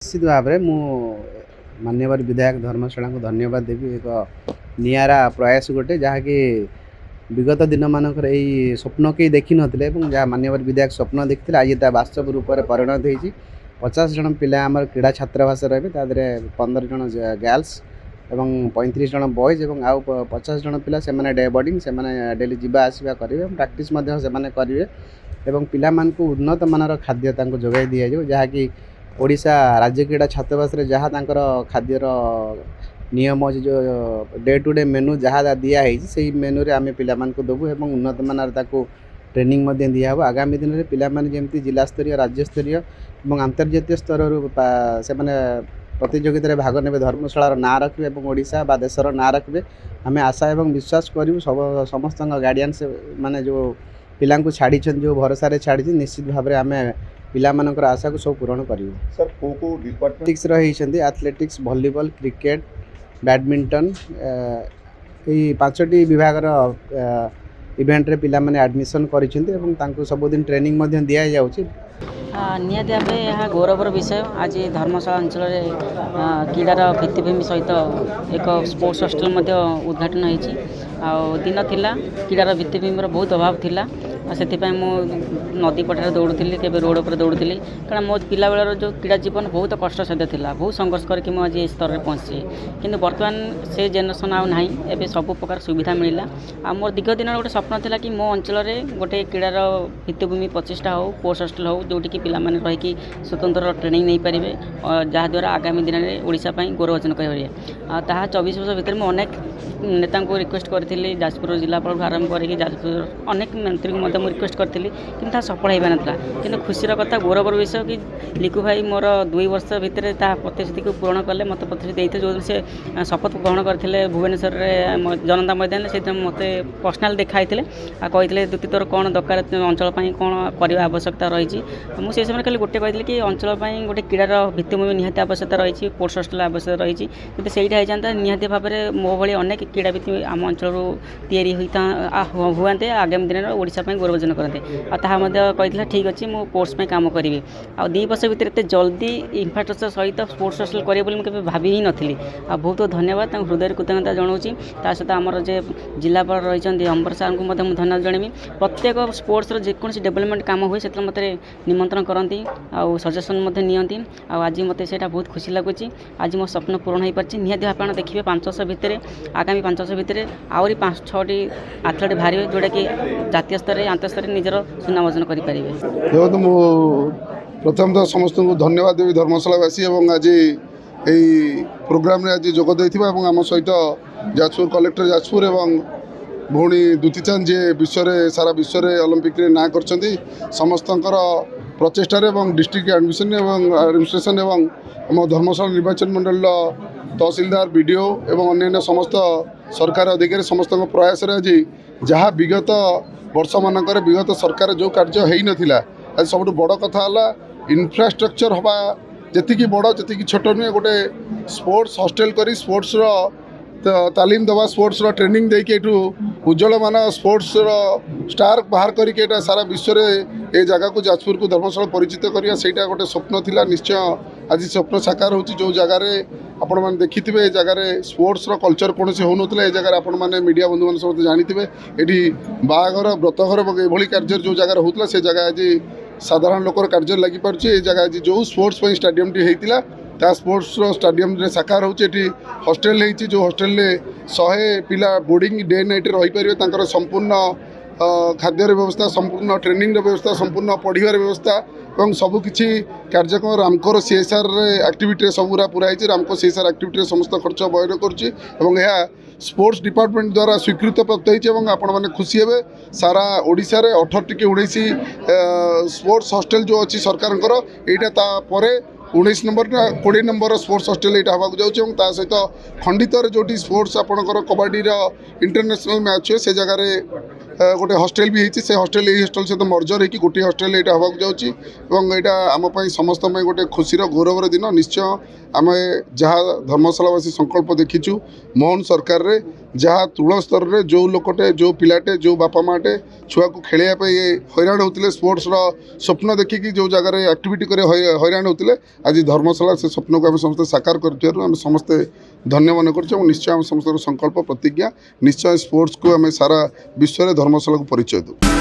निश्चित भाव में मु मान्यवर विधायक धर्मशाला को धन्यवाद देवी। एक निरा प्रयास गोटे जहाँकि विगत दिन मानक स्वप्न कई देखी नथिले जहाँ मान्यवर विधायक स्वप्न देखते आज ता वास्तव रूप में परिणत होती। 50 जन पिला आमर क्रीड़ा छात्रावास रहे, 15 जन गर्ल्स एवं 35 जन बॉयज और आउ 50 जन पिला से डे बोर्डिंग से डेली जावा आसवा करेंगे, प्राक्टिस करेंगे एवं पिला उन्नत मानर खाद्य जोगाई दि जाए जहाँकि ओडिशा राज्य क्रीड़ा छात्रावास जहाँ खाद्यर नियम अच्छे जो डे टू डे मेनू जहाँ दिखाई से मेनू रे आम पिला देवु और उन्नत मानर ट्रेनिंग दिया हो। आगामी दिन में पिला जमी जिला स्तरीय राज्य स्तरीय और अंतर्जातीय स्तर से प्रतियोगिता भाग ने धर्मशाला ना रखिए और ओडिशा बा देशर ना रखिए आम आशा और विश्वास करूँ। समस्त गार्डियन से माने जो पिला छाड़ी जो भरोसा छाड़ी निश्चित भाव में आम पिला मानकर आशा को सब पूरण करूँ। सर को डिपार्टमेंट्स रही एथलेटिक्स, वॉलीबॉल, क्रिकेट, बैडमिंटन यही 5टी विभाग इवेंट रे पिला माने एडमिशन करिसेंती सबुदिन ट्रेनिंग दि जाउछि। निहाती भाव यह गौरवर विषय। आज धर्मशाला अंचल क्रीडार भित्तिभूमि सहित एक स्पोर्ट्स हॉस्टल उद्घाटन होती। दिन थिला क्रीडार भित्तिभूमि बहुत अभाव थिला, से नदी पठार दौड़ूली के रोड पर दौड़ूली कारण मो पिला बेलर जो क्रीड़ा जीवन बहुत कष्टसाध्य था, बहुत संघर्ष करके आज ये स्तर में पहुँची। किंतु बर्तमान से जेनेरेशन आउ ना एवं सब प्रकार सुविधा मिलला। आ मोर दीर्घ दिन गोटे स्वप्न था कि मो अंचल गोटे क्रीडार भित्तिभूमि 25टा हो स्पोर्ट्स हॉस्टल हो जोटि कि पिला माने रही स्वतंत्र ट्रेनिंग नहीं पारे, जहाँद्वारा आगामी दिन में ओडिशा पई गौरव अर्जन करेंगे। 24 वर्ष भितर मैं अनेक नेता को रिक्वेस्ट करी, जाजपुर जिलापाल आरंभ करके जाजपुर अनेक मंत्री को रिक्वेस्ट करी कि सफल हो नाला। कि खुशीर कथा गौरवर विषय कि लिकु भाई मोर 2 वर्ष भितर प्रतिश्रुति को पूरण कले, मत प्रतिश्रुति देते जो से शपथ ग्रहण करते भुवनेश्वर जनता मैदान से मत पर्सनाल देखाई कहते दुति तोर कौन दरकार अंचल कौन करने आवश्यकता रही। मुझे समय खाली गोटे कही कि अंचल गोटे क्रीडार भित्तिभूमि निहाती आवश्यकता रही, स्पोर्ट्स हॉस्टल आवश्यकता रही। क्योंकि सहीटा होता निहाती भाव में मो भाई अनेक क्रीड़ा भित्ति आम अंचल तैयारी हुए आगामी दिन में ओडिशा गौरव अर्जन करते। कही ठीक अच्छे मुझे स्पोर्ट्स काम करी। आ 2 वर्ष भितर एत जल्दी इनफ्रास्ट्रक्चर सहित स्पोर्ट्स हॉस्टल करेंगे भाभी ही नी। बहुत बहुत धन्यवाद, हृदय कृतज्ञता जनाऊँगी। ता सहित आमर जे जिलापाल रही अंबर सार को धन्यवाद जनमी। प्रत्येक स्पोर्ट्स जेकोसी डेवलपमेंट काम हुए से मत निमंत्रण करती आउ सजेसन नियंती। आज मत से बहुत खुशी लगुच। आज मो स्वप्न पूरण हो पार्टी। निहाती आप देखिए 5 वर्ष भितर आगामी 5 वर्ष भितर आहरी 5-6टी एथलेट बाहर जोटा कि जातीय स्तर अंतर्स्तर निजर सुनाम अर्जन करेंगे। देखो मु प्रथम तो समस्त को धन्यवाद देवी धर्मशालावासी और आज यही प्रोग्राम रे आज जोग देथिबा आम सहित जाजपुर कलेक्टर जाजपुर और भौणी दुती चांद जी विश्व सारा विश्व ओलंपिक ना कर समस्त प्रचेषार डिस्ट्रिक्ट एडमिशन एडमिनिस्ट्रेशन और आम धर्मशाला निर्वाचन मंडल तहसीलदार बीडीओ और अन्य समस्त सरकार अधिकारी समस्त प्रयास आज जहाँ विगत वर्ष मानक विगत सरकार जो कार्य हो नाला आज सब बड़ कथा इन्फ्रास्ट्रक्चर हवा जी बड़ जी छोट नुहे गोटे स्पोर्ट्स हॉस्टल कर स्पोर्ट्स तालीम दवा स्पोर्ट्स ट्रेनिंग देके उज्जवल मान स्पोर्ट्स स्टार बाहर करके सारा विश्व ए जगह को जाजपुर को धर्मशाला परिचित करवा से गोटे स्वप्न थिला। निश्चय आज स्वप्न साकार हो जो जगार आपण मैंने देखि थे जगार स्पोर्ट्स कल्चर कौन से होना ये जगह आपण मैंने मीडिया बंधु मैंने समस्त जानी ये बाहागर व्रतघर ये कार्य जो जगह होता से जगह आज साधारण लोकर कार्य लगी पार्टी जगह आज जो स्पोर्ट्स स्टाडियम टी होता ता स्पोर्ट्स स्टाडियम रे साकार होती हॉस्टेल होती जो हॉस्टेल 100 पिला बोर्डिंग डे नाइट रही पारे संपूर्ण खाद्यर व्यवस्था संपूर्ण ट्रेनिंग व्यवस्था संपूर्ण पढ़ार व्यवस्था और सबकि कार्यक्रम रामकोर सीएसआर एक्टिविटी सबूरा पूरा रामको सीएसआर एक्टिविटी समस्त खर्च बहन कर स्पोर्ट्स डिपार्टमेंट द्वारा स्वीकृत प्राप्त होती। आपण मैंने खुशी हे सारा ओडिशा रे 18 कि 19 स्पोर्ट्स हॉस्टेल जो अच्छी सरकार यहाँ 19 नंबर ना 20 नंबर स्पोर्ट्स हॉस्टेल यहाँ हवा जाऊँ सहित खंडित जो स्पोर्ट्स आपंकर कबाडी इंटरनेशनल मैच हुए से जगह गोटे हस्टेल भी होती से हस्टेल ये हस्टेल सहित मर्जर होगी गोटे हस्टेल यहाँ हवाक जाऊँगी यहाँ आम समस्त गोटे खुशीर गौरवर दिन निश्चय आम जहाँ धर्मशालावासी संकल्प देखीचु मोहन सरकार रे जहाँ तूल स्तर में जो लोकटे जो पिलाटे जो बापा माटे छुआ को खेलवाई हैरान होते स्पोर्ट्स स्वप्न देखिकी जो जगार एक्टिविटी कर हैरान होते आज धर्मशाला से स्वप्न को आम समस्त साकार कर समस्ते धन्य मन कर निश्चय आम समस्त संकल्प प्रतिज्ञा निश्चय स्पोर्ट्स को आम सारा विश्व में धर्मशाला को परिचय दू।